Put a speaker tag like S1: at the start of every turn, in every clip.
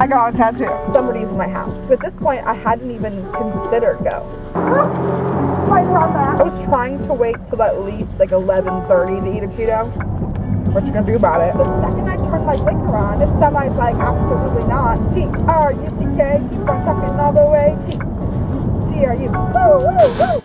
S1: I got a tattoo.
S2: Somebody's in my house. So at this point, I hadn't even considered go.
S1: Right around that.
S2: I was trying to wait till at least like 11:30 to eat a Cheeto. What you gonna do about it? The second I turn my blinker on, this semi's like, absolutely not. T-R-U-C-K, keep on trucking all the way. T-R-U. Woo, woo, woo.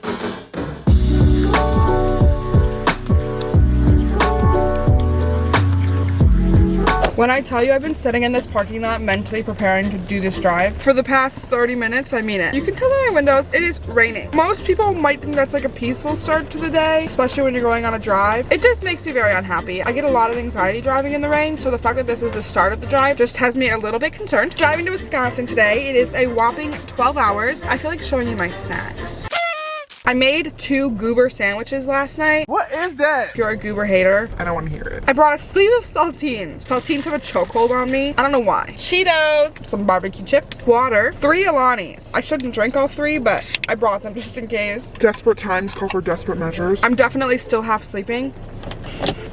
S2: When I tell you I've been sitting in this parking lot mentally preparing to do this drive for the past 30 minutes, I mean it. You can tell by my windows, it is raining. Most people might think that's like a peaceful start to the day, especially when you're going on a drive. It just makes me very unhappy. I get a lot of anxiety driving in the rain, so the fact that this is the start of the drive just has me a little bit concerned. Driving to Wisconsin today, it is a whopping 12 hours. I feel like showing you my snacks. I made 2 goober sandwiches last night.
S1: What is that?
S2: If you're a goober hater,
S1: I don't want to hear it.
S2: I brought a sleeve of saltines. Saltines have a chokehold on me. I don't know why. Cheetos, some barbecue chips, water, 3 Alanis. I shouldn't drink all 3, but I brought them just in case.
S1: Desperate times call for desperate measures.
S2: I'm definitely still half sleeping.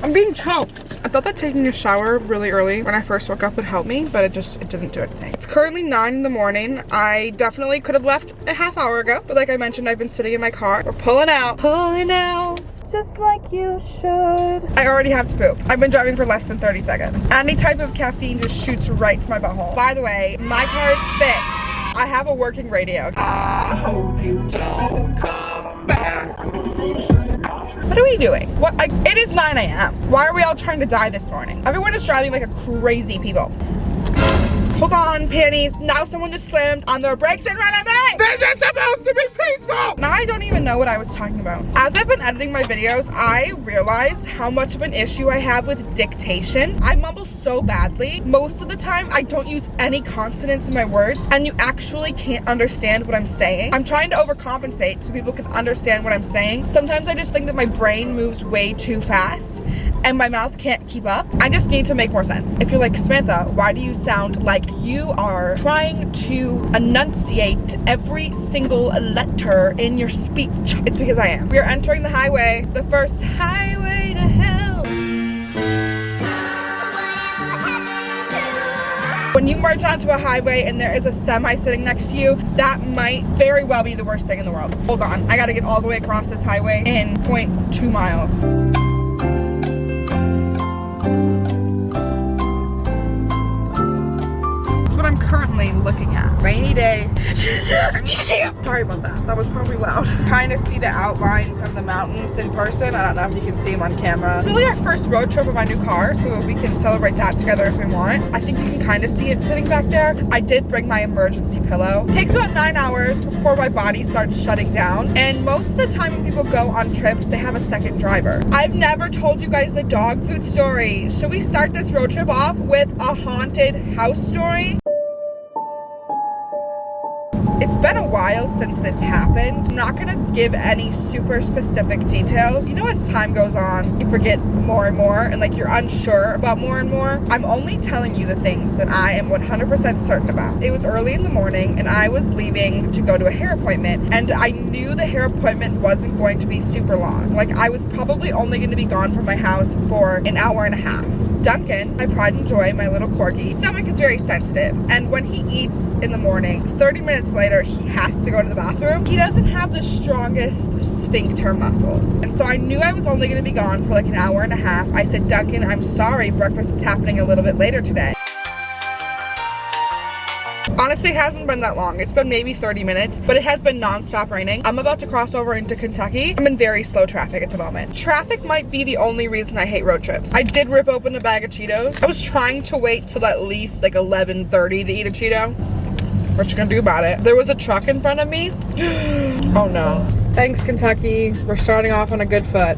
S2: I'm being choked. I thought that taking a shower really early when I first woke up would help me, but it didn't do anything. It's currently 9 in the morning. I definitely could have left a half hour ago, but like I mentioned, I've been sitting in my car. We're pulling out, just like you should. I already have to poop. I've been driving for less than 30 seconds. Any type of caffeine just shoots right to my butthole. By the way, my car is fixed. I have a working radio.
S1: I hope you don't come back.
S2: What are we doing? What? It is 9 a.m. Why are we all trying to die this morning? Everyone is driving like a crazy people. Hold on, panties. Now someone just slammed on their brakes in front of me.
S1: This is supposed to be peaceful.
S2: Now I don't even know what I was talking about. As I've been editing my videos, I realize how much of an issue I have with dictation. I mumble so badly. Most of the time, I don't use any consonants in my words, and you actually can't understand what I'm saying. I'm trying to overcompensate so people can understand what I'm saying. Sometimes I just think that my brain moves way too fast and my mouth can't keep up. I just need to make more sense. If you're like, Samantha, why do you sound like you are trying to enunciate every single letter in your speech? It's because I am. We are entering the highway, the first highway to hell. When you merge onto a highway and there is a semi sitting next to you, that might very well be the worst thing in the world. Hold on, I gotta get all the way across this highway in 0.2 miles. I'm currently looking at. Rainy day. Sorry about that. That was probably loud. Kind of see the outlines of the mountains in person. I don't know if you can see them on camera. Really our first road trip of my new car, so we can celebrate that together if we want. I think you can kind of see it sitting back there. I did bring my emergency pillow. It takes about 9 hours before my body starts shutting down, and most of the time when people go on trips, they have a second driver. I've never told you guys the dog food story. Should we start this road trip off with a haunted house story? It's been a while since this happened. I'm not gonna give any super specific details. You know, as time goes on, you forget more and more, and like you're unsure about more and more. I'm only telling you the things that I am 100% certain about. It was early in the morning and I was leaving to go to a hair appointment, and I knew the hair appointment wasn't going to be super long. Like I was probably only gonna be gone from my house for an hour and a half. Duncan, my pride and joy, my little corgi, his stomach is very sensitive, and when he eats in the morning, 30 minutes later he has to go to the bathroom. He doesn't have the strongest sphincter muscles, and so I knew I was only going to be gone for like an hour and a half. I said, Duncan, I'm sorry, breakfast is happening a little bit later today. Honestly, it hasn't been that long. It's been maybe 30 minutes, but it has been non-stop raining. I'm about to cross over into Kentucky. I'm in very slow traffic at the moment. Traffic might be the only reason I hate road trips. I did rip open a bag of Cheetos. I was trying to wait till at least like 11:30 to eat a Cheeto. What you gonna do about it? There was a truck in front of me. Oh no. Thanks, Kentucky. We're starting off on a good foot.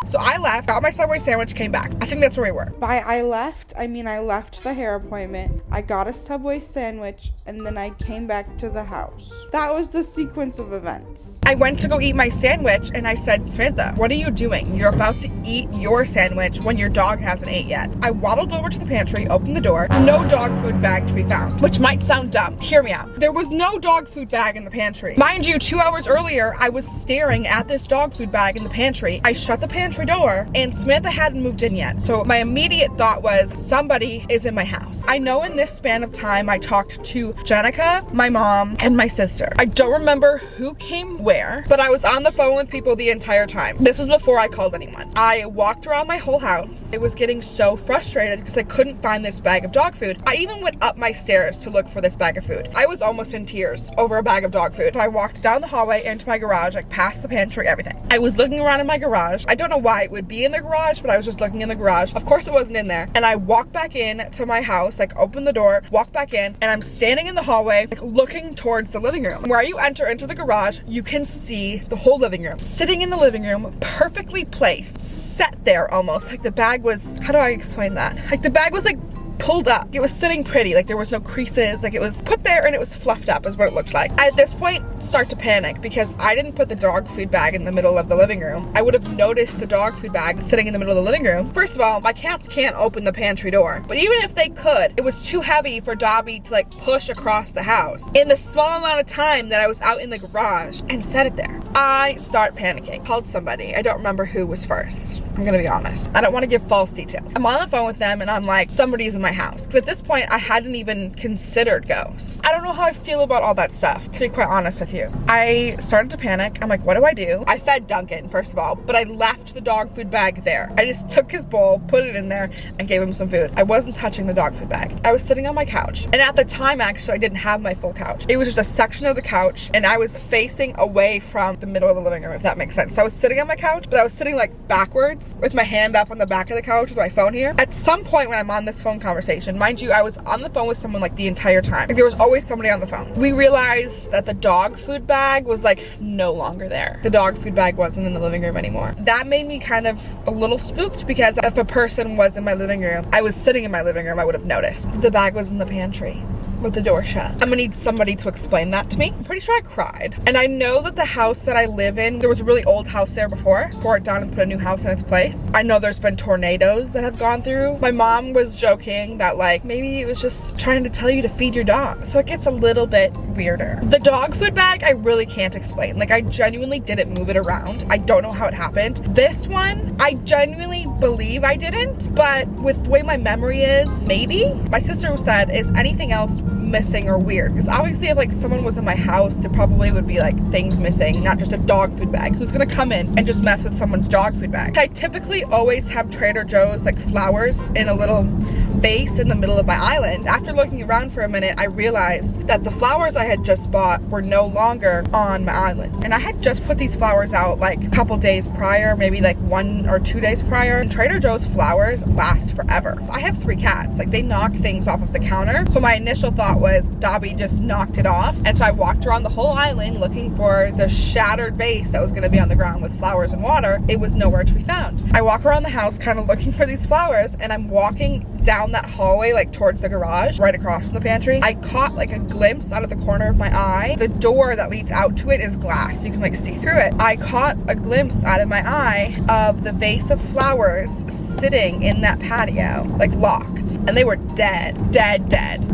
S2: So I left, got my Subway sandwich, came back. I think that's where we were. By I left, I mean I left the hair appointment, I got a Subway sandwich, and then I came back to the house. That was the sequence of events. I went to go eat my sandwich, and I said, Samantha, what are you doing? You're about to eat your sandwich when your dog hasn't ate yet. I waddled over to the pantry, opened the door, no dog food bag to be found, which might sound dumb. Hear me out. There was no dog food bag in the pantry. Mind you, 2 hours earlier, I was staring at this dog food bag in the pantry. I shut the pantry door, there, and Samantha hadn't moved in yet. So my immediate thought was somebody is in my house. I know in this span of time I talked to Jenica, my mom, and my sister. I don't remember who came where, but I was on the phone with people the entire time. This was before I called anyone. I walked around my whole house. I was getting so frustrated because I couldn't find this bag of dog food. I even went up my stairs to look for this bag of food. I was almost in tears over a bag of dog food. I walked down the hallway into my garage, like past the pantry, everything. I was looking around in my garage. I don't know why it would be in the garage, but I was just looking in the garage. Of course it wasn't in there. And I walked back in to my house, like opened the door, walked back in, and I'm standing in the hallway, like looking towards the living room. Where you enter into the garage, you can see the whole living room. Sitting in the living room, perfectly placed, set there almost. Like the bag was, how do I explain that? Like the bag was like pulled up. It was sitting pretty, like there was no creases, like it was put there and it was fluffed up is what it looked like. I, at this point, start to panic because I didn't put the dog food bag in the middle of the living room. I would have noticed the dog food bag sitting in the middle of the living room. First of all, my cats can't open the pantry door, but even if they could, it was too heavy for Dobby to like push across the house in the small amount of time that I was out in the garage and set it there. I start panicking. Called somebody. I don't remember who was first. I'm gonna be honest. I don't want to give false details. I'm on the phone with them and I'm like, somebody's in my house. Because at this point, I hadn't even considered ghosts. I don't know how I feel about all that stuff, to be quite honest with you. I started to panic. I'm like, what do I do? I fed Duncan, first of all, but I left the dog food bag there. I just took his bowl, put it in there, and gave him some food. I wasn't touching the dog food bag. I was sitting on my couch. And at the time, actually, I didn't have my full couch. It was just a section of the couch, and I was facing away from the middle of the living room, if that makes sense. So I was sitting on my couch, but I was sitting like backwards with my hand up on the back of the couch with my phone here. At some point when I'm on this phone conversation, mind you, I was on the phone with someone like the entire time. Like there was always somebody on the phone. We realized that the dog food bag was like no longer there. The dog food bag wasn't in the living room anymore. That made me kind of a little spooked because if a person was in my living room, I was sitting in my living room, I would have noticed. The bag was in the pantry with the door shut. I'm gonna need somebody to explain that to me. I'm pretty sure I cried. And I know that the house that I live in, there was a really old house there before. Tore it down and put a new house in its place. I know there's been tornadoes that have gone through. My mom was joking that like, maybe it was just trying to tell you to feed your dog. So it gets a little bit weirder. The dog food bag, I really can't explain. Like I genuinely didn't move it around. I don't know how it happened. This one, I genuinely believe I didn't, but with the way my memory is, maybe. My sister said, is anything else missing or weird? Because obviously if like someone was in my house, there probably would be like things missing, not just a dog food bag. Who's gonna come in and just mess with someone's dog food bag? I typically always have Trader Joe's like flowers in a little vase in the middle of my island. After looking around for a minute, I realized that the flowers I had just bought were no longer on my island. And I had just put these flowers out like a couple days prior, maybe like 1 or 2 days prior. And Trader Joe's flowers last forever. I have 3 cats, like they knock things off of the counter. So my initial thought was Dobby just knocked it off. And so I walked around the whole island looking for the shattered vase that was gonna be on the ground with flowers and water. It was nowhere to be found. I walk around the house kind of looking for these flowers, and I'm walking down that hallway like towards the garage right across from the pantry. I caught like a glimpse out of the corner of my eye. The door that leads out to it is glass, so you can like see through it. I caught a glimpse out of my eye of the vase of flowers sitting in that patio, like locked, and they were dead.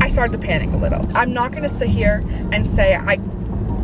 S2: I started to panic a little. I'm not gonna sit here and say I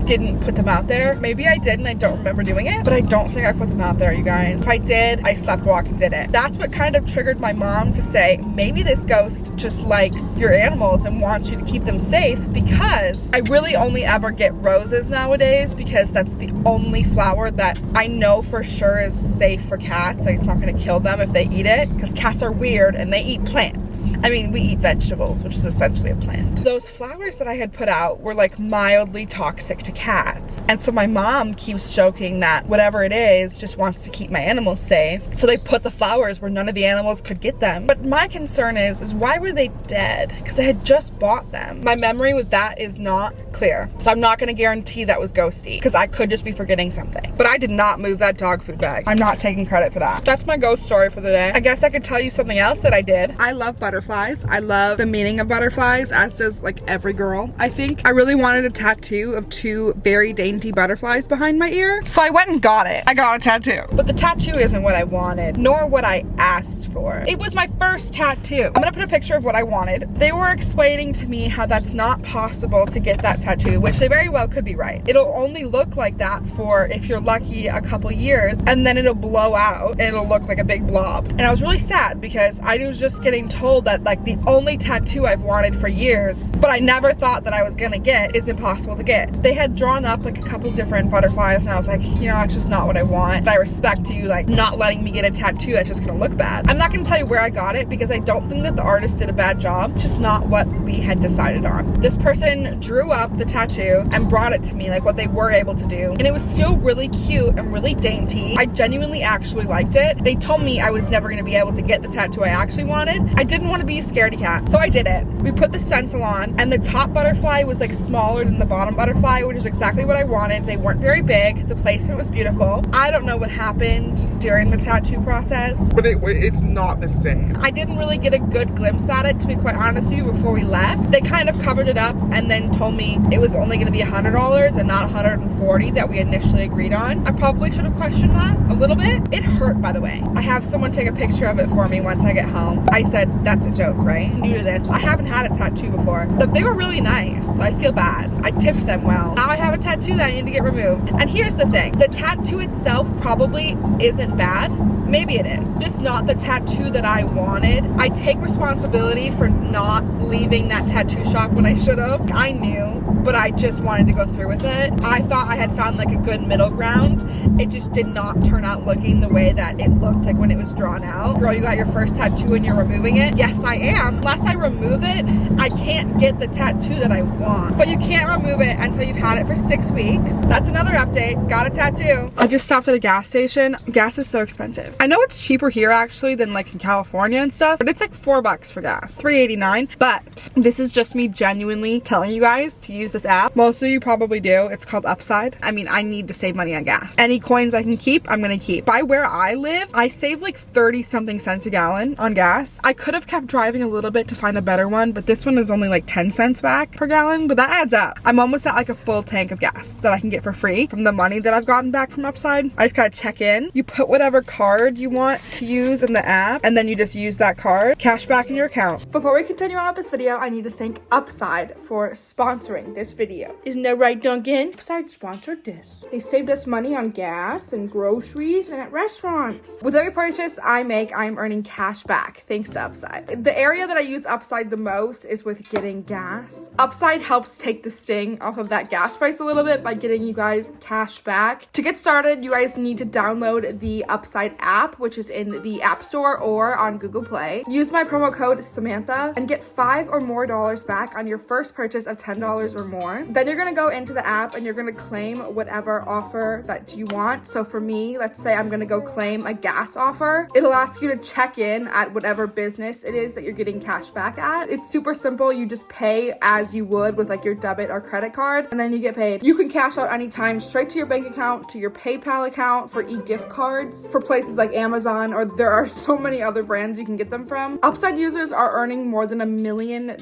S2: didn't put them out there. Maybe I did and I don't remember doing it, but I don't think I put them out there, you guys. If I did, I slept walk and did it. That's what kind of triggered my mom to say, maybe this ghost just likes your animals and wants you to keep them safe, because I really only ever get roses nowadays because that's the only flower that I know for sure is safe for cats. Like it's not gonna kill them if they eat it, because cats are weird and they eat plants. I mean, we eat vegetables, which is essentially a plant. Those flowers that I had put out were like mildly toxic to cats. And so my mom keeps joking that whatever it is just wants to keep my animals safe. So they put the flowers where none of the animals could get them. But my concern is why were they dead? Because I had just bought them. My memory with that is not clear. So I'm not gonna guarantee that was ghosty, because I could just be forgetting something. But I did not move that dog food bag. I'm not taking credit for that. That's my ghost story for the day. I guess I could tell you something else that I did. I love butterflies. I love the meaning of butterflies, as does like every girl, I think. I really wanted a tattoo of 2 very dainty butterflies behind my ear, so I went and got it. I got a tattoo. But the tattoo isn't what I wanted, nor what I asked for. It was my first tattoo. I'm gonna put a picture of what I wanted. They were explaining to me how that's not possible to get that tattoo, which they very well could be right. It'll only look like that for, if you're lucky, a couple years, and then it'll blow out and it'll look like a big blob. And I was really sad because I was just getting told that like the only tattoo I've wanted for years, but I never thought that I was gonna get, is impossible to get. They had drawn up like a couple different butterflies and I was like, you know, that's just not what I want. But I respect you like not letting me get a tattoo that's just gonna look bad. I'm not gonna tell you where I got it because I don't think that the artist did a bad job. It's just not what we had decided on. This person drew up the tattoo and brought it to me, like what they were able to do, and it was still really cute and really dainty. I genuinely actually liked it. They told me I was never gonna be able to get the tattoo I actually wanted. I didn't want to be a scaredy cat, so I did it. We put the stencil on, and the top butterfly was like smaller than the bottom butterfly, which is exactly what I wanted. They weren't very big. The placement was beautiful. I don't know what happened during the tattoo process,
S1: But it's not the same.
S2: I didn't really get a good glimpse at it, to be quite honest with you, before we left. They kind of covered it up and then told me it was only going to be $100 and not $140 that we initially agreed on. I probably should have questioned that a little bit. It hurt, by the way. I have someone take a picture of it for me once I get home. I said, that's a joke, right? I'm new to this. I haven't had a tattoo before. But they were really nice, so I feel bad. I tipped them well. Now I have a tattoo that I need to get removed. And here's the thing. The tattoo itself probably isn't bad. Maybe it is. Just not the tattoo that I wanted. I take responsibility for not leaving that tattoo shop when I should have. I knew, but I just wanted to go through with it. I thought I had found like a good middle ground. It just did not turn out looking the way that it looked like when it was drawn out. Girl, you got your first tattoo and you're removing it? Yes, I am. Unless I remove it, I can't get the tattoo that I want. But you can't remove it until you've had it for 6 weeks. That's another update. Got a tattoo. I just stopped at a gas station. Gas is so expensive. I know it's cheaper here actually than like in California and stuff, but it's like $4 for gas, $3.89. But this is just me genuinely telling you guys to use this app. Most of you probably do. It's called Upside. I mean, I need to save money on gas. Any coins I can keep, I'm gonna keep. By where I live, I save like 30 something cents a gallon on gas. I could have kept driving a little bit to find a better one, but this one is only like 10 cents back per gallon, but that adds up. I'm almost at like a full tank of gas that I can get for free from the money that I've gotten back from Upside. I just gotta check in. You put whatever card you want to use in the app, and then you just use that card. Cash back in your account. Before we continue on with this video, I need to thank Upside for sponsoring this video. Isn't that right, Duncan? Upside sponsored this. They saved us money on gas and groceries and at restaurants. With every purchase I make, I'm earning cash back thanks to Upside. The area that I use Upside the most is with getting gas. Upside helps take the sting off of that gas price a little bit by getting you guys cash back. To get started, you guys need to download the Upside app, which is in the App Store or on Google Play. Use my promo code Samantha and get $5 or more back on your first purchase of $10 or more. Then you're gonna go into the app and you're gonna claim whatever offer that you want. So for me, let's say I'm gonna go claim a gas offer. It'll ask you to check in at whatever business it is that you're getting cash back at. It's super simple. You just pay as you would with like your debit or credit card, and then you get paid. You can cash out anytime straight to your bank account, to your PayPal account, for e-gift cards, for places like Amazon, or there are so many other brands you can get them from. Upside users are earning more than $1 million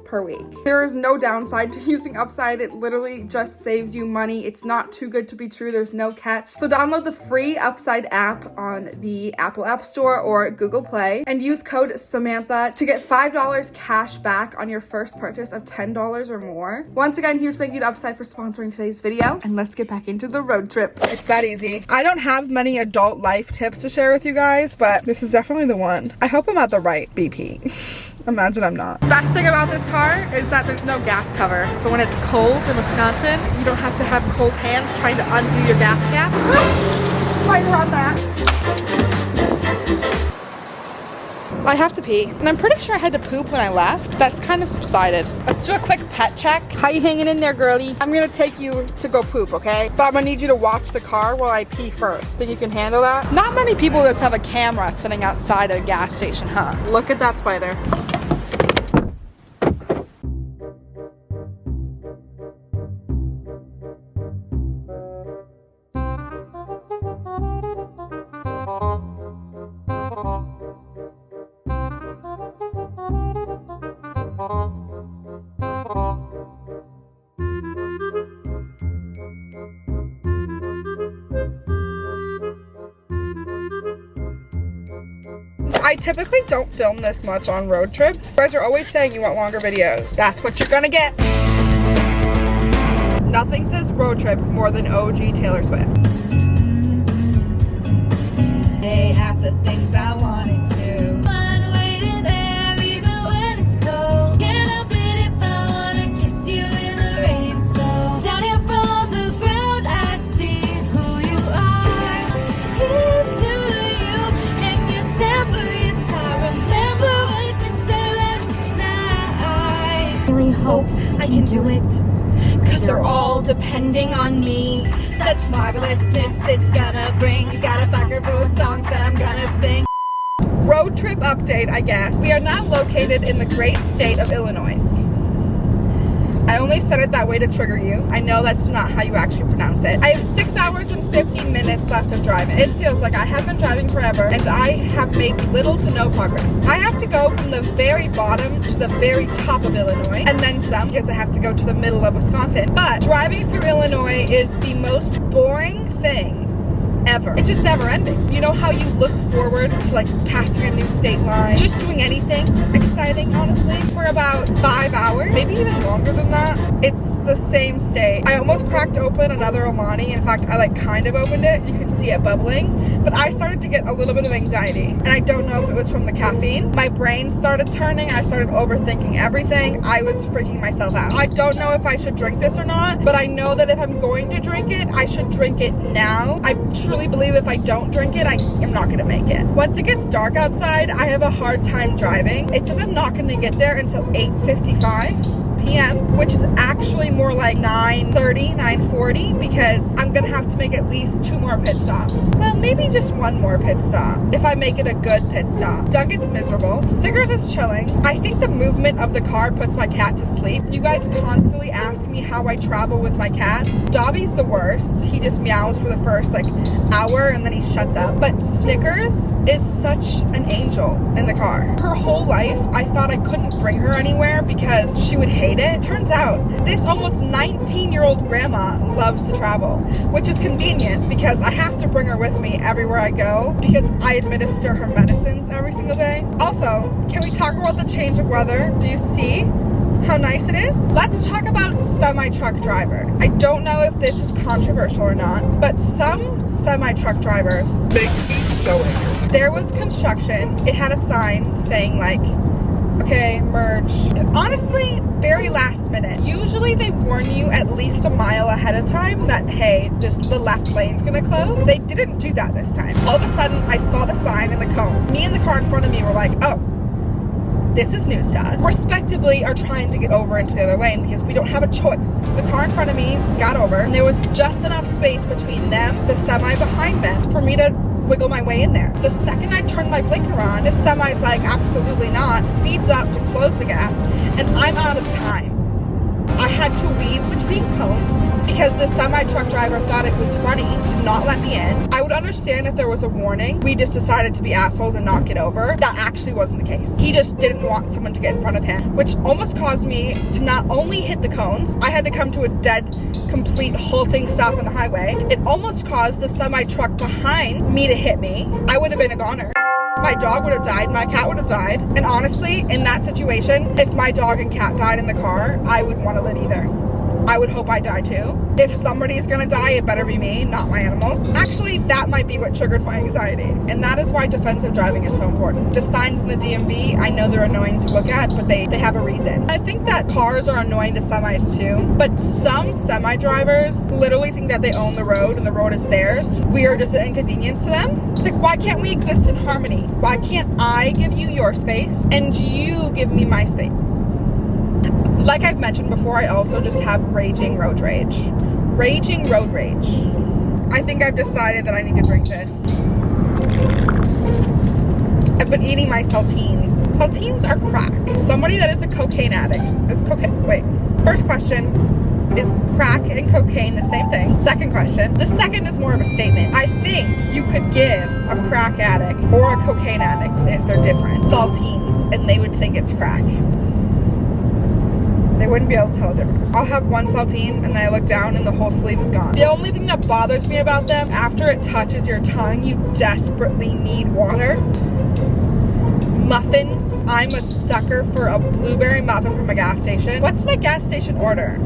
S2: per week. There is no downside to using Upside. It literally just saves you money. It's not too good to be true. There's no catch. So download the free Upside app on the Apple App Store or Google Play and use code Samantha to get $5 cash back on your first purchase of $10 or more. Once again, huge thank you to Upside for sponsoring today's video, and let's get back into the road trip. It's that easy. I don't have many adult life tips to share with you guys, but this is definitely the one. I hope I'm at the right BP. Imagine I'm not. Best thing about this car is that there's no gas cover. So when it's cold in Wisconsin, you don't have to have cold hands trying to undo your gas cap. Right around that. I have to pee, and I'm pretty sure I had to poop when I left. That's kind of subsided. Let's do a quick pet check. How you hanging in there, girlie? I'm gonna take you to go poop, okay? But I'm gonna need you to watch the car while I pee first. Think you can handle that? Not many people just have a camera sitting outside at a gas station, huh? Look at that spider. I typically don't film this much on road trips. You guys are always saying you want longer videos. That's what you're gonna get. Nothing says road trip more than OG Taylor Swift.
S3: They have the things I wanted to. Fun waiting there even when it's cold. Can't help it if I wanna kiss you in the rain. So down here from the ground I see who you are. Here's to you and your temper. Yes, I remember what you said last night. I really hope I can do it, 'cause they're all depending on me. Such marvelousness it's gonna bring. You got a bucket full of songs that I'm gonna sing.
S2: Road trip update, I guess. We are now located in the great state of Illinois. I only said it that way to trigger you. I know that's not how you actually pronounce it. I have 6 hours and 15 minutes left of driving. It feels like I have been driving forever and I have made little to no progress. I have to go from the very bottom to the very top of Illinois and then some, because I have to go to the middle of Wisconsin. But driving through Illinois is the most boring thing ever. It's just never ending. You know how you look forward to like passing a new state line, just doing anything exciting, honestly, for about 5 hours, maybe even longer than that. It's the same state. I almost cracked open another Alani. In fact, I like kind of opened it. You can see it bubbling, but I started to get a little bit of anxiety, and I don't know if it was from the caffeine. My brain started turning. I started overthinking everything. I was freaking myself out. I don't know if I should drink this or not, but I know that if I'm going to drink it, I should drink it now. I truly believe if I don't drink it, I am not gonna make it. Once it gets dark outside, I have a hard time driving. It says I'm not gonna get there until 8:55 p.m., which is actually more like 9:30, 9:40, because I'm gonna have to make at least 2 more pit stops. Well, maybe just 1 more pit stop if I make it a good pit stop. Duncan's miserable. Stickers is chilling. I think the movement of the car puts my cat to sleep. You guys constantly ask me how I travel with my cats. Dobby's the worst. He just meows for the first like hour and then he shuts up. But Snickers is such an angel in the car. Her whole life, I thought I couldn't bring her anywhere because she would hate it. Turns out this almost 19-year-old grandma loves to travel, which is convenient because I have to bring her with me everywhere I go because I administer her medicines every single day. Also, can we talk about the change of weather? Do you see how nice it is? Let's talk about semi-truck drivers. I don't know if this is controversial or not, but some semi-truck drivers
S1: Make me so angry.
S2: There was construction. It had a sign saying like, okay, merge. Honestly, very last minute. Usually they warn you at least a mile ahead of time that, hey, the left lane's gonna close. They didn't do that this time. All of a sudden, I saw the sign and the cones. Me and the car in front of me were like, oh, this is news to us. Respectively are trying to get over into the other lane because we don't have a choice. The car in front of me got over and there was just enough space between them, the semi behind them, for me to wiggle my way in there. The second I turn my blinker on, the semi's like, absolutely not, speeds up to close the gap, and I'm out of time. I had to weave between cones because the semi-truck driver thought it was funny to not let me in. I would understand if there was a warning. We just decided to be assholes and not get over. That actually wasn't the case. He just didn't want someone to get in front of him, which almost caused me to not only hit the cones, I had to come to a dead, complete halting stop on the highway. It almost caused the semi-truck behind me to hit me. I would have been a goner. My dog would have died, my cat would have died. And honestly, in that situation, if my dog and cat died in the car, I wouldn't want to live either. I would hope I die too. If somebody is gonna die, it better be me, not my animals. Actually, that might be what triggered my anxiety. And that is why defensive driving is so important. The signs in the DMV, I know they're annoying to look at, but they have a reason. I think that cars are annoying to semis too, but some semi drivers literally think that they own the road and the road is theirs. We are just an inconvenience to them. It's like, why can't we exist in harmony? Why can't I give you your space and you give me my space? Like I've mentioned before, I also just have raging road rage. Raging road rage. I think I've decided that I need to drink this. I've been eating my saltines. Saltines are crack. Somebody that is a cocaine addict is cocaine. Wait. First question, is crack and cocaine the same thing? Second question. The second is more of a statement. I think you could give a crack addict or a cocaine addict, if they're different, saltines, and they would think it's crack. They wouldn't be able to tell the difference. I'll have one saltine and then I look down and the whole sleeve is gone. The only thing that bothers me about them, after it touches your tongue, you desperately need water. Muffins. I'm a sucker for a blueberry muffin from a gas station. What's my gas station order?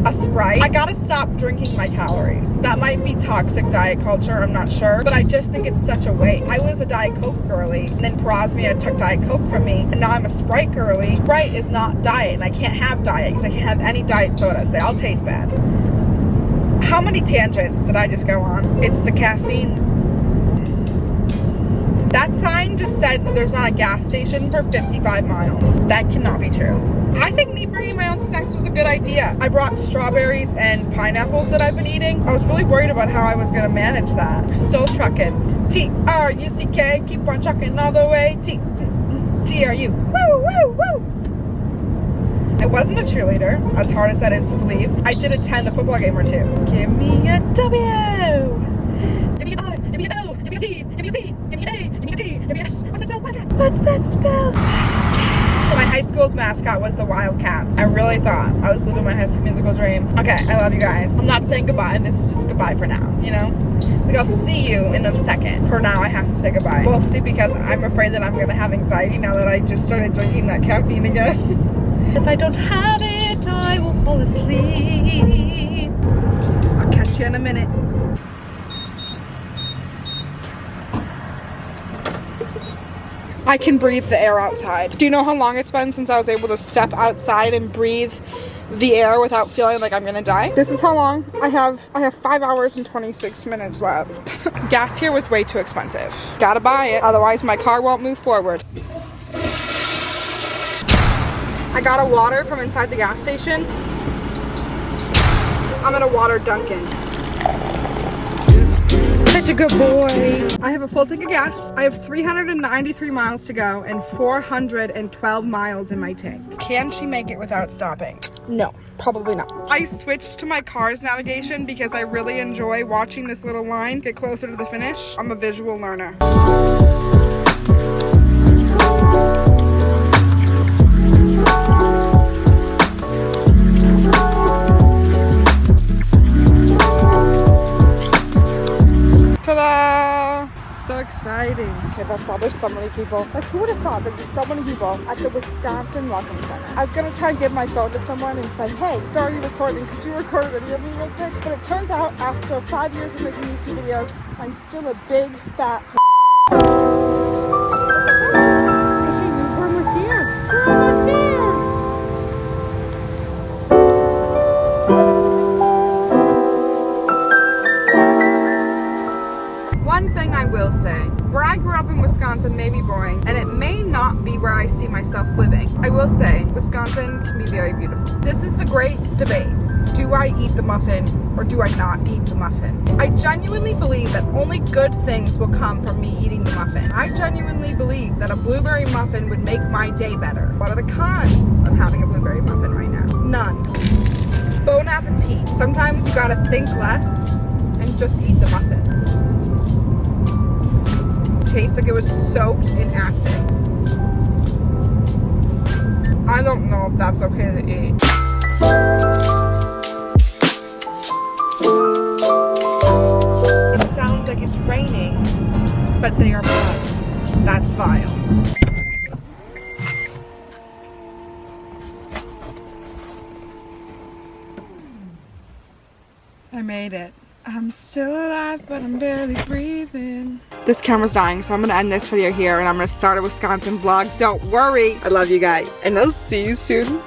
S2: A a Sprite. I gotta stop drinking my calories. That might be toxic diet culture, I'm not sure, but I just think it's such a waste. I was a Diet Coke girly, and then Perazmia took Diet Coke from me, and now I'm a Sprite girly. Sprite is not diet, and I can't have diet because I can't have any diet sodas. They all taste bad. How many tangents did I just go on? It's the caffeine. That sign just said there's not a gas station for 55 miles. That cannot be true. I think me bringing my own snacks was a good idea. I brought strawberries and pineapples that I've been eating. I was really worried about how I was gonna manage that. We're still trucking. T-R-U-C-K, keep on trucking all the way. T-R-U, woo, woo, woo. I wasn't a cheerleader, as hard as that is to believe. I did attend a football game or two. Give me a W! W-R, W-O, W-D, W-C, W-A, W-D, W-S. What's that spell? What's that spell? My high school's mascot was the Wildcats. I really thought I was living my High School Musical dream. Okay, I love you guys. I'm not saying goodbye. This is just goodbye for now, you know? Like, I'll see you in a second. For now, I have to say goodbye. Mostly because I'm afraid that I'm gonna have anxiety now that I just started drinking that caffeine again. If I don't have it, I will fall asleep. I'll catch you in a minute. I can breathe the air outside. Do you know how long it's been since I was able to step outside and breathe the air without feeling like I'm gonna die? This is how long I have 5 hours and 26 minutes left. Gas here was way too expensive. Gotta buy it, otherwise my car won't move forward. I got a water from inside the gas station. I'm gonna water Dunkin'. Such a good boy. I have a full tank of gas. I have 393 miles to go and 412 miles in my tank. Can she make it without stopping? No, probably not. I switched to my car's navigation because I really enjoy watching this little line get closer to the finish. I'm a visual learner. Ta-da! So exciting. Okay, that's all. There's so many people. Like, who would have thought there'd be so many people at the Wisconsin Welcome Center? I was gonna try and give my phone to someone and say, hey, so are you recording? Could you record a video of me real quick? But it turns out, after 5 years of making YouTube videos, I'm still a big, fat Say, hey, we're almost there. We're almost there. One thing I will say, where I grew up in Wisconsin may be boring, and it may not be where I see myself living. I will say, Wisconsin can be very beautiful. This is the great debate. Do I eat the muffin or do I not eat the muffin? I genuinely believe that only good things will come from me eating the muffin. I genuinely believe that a blueberry muffin would make my day better. What are the cons of having a blueberry muffin right now? None. Bon appetit. Sometimes you gotta think less and just eat the muffin. Tastes like it was soaked in acid. I don't know if that's okay to eat. It sounds like it's raining, but they are bugs. That's vile. I made it. I'm still alive, but I'm barely breathing. This camera's dying, so I'm gonna end this video here and I'm gonna start a Wisconsin vlog. Don't worry. I love you guys, and I'll see you soon.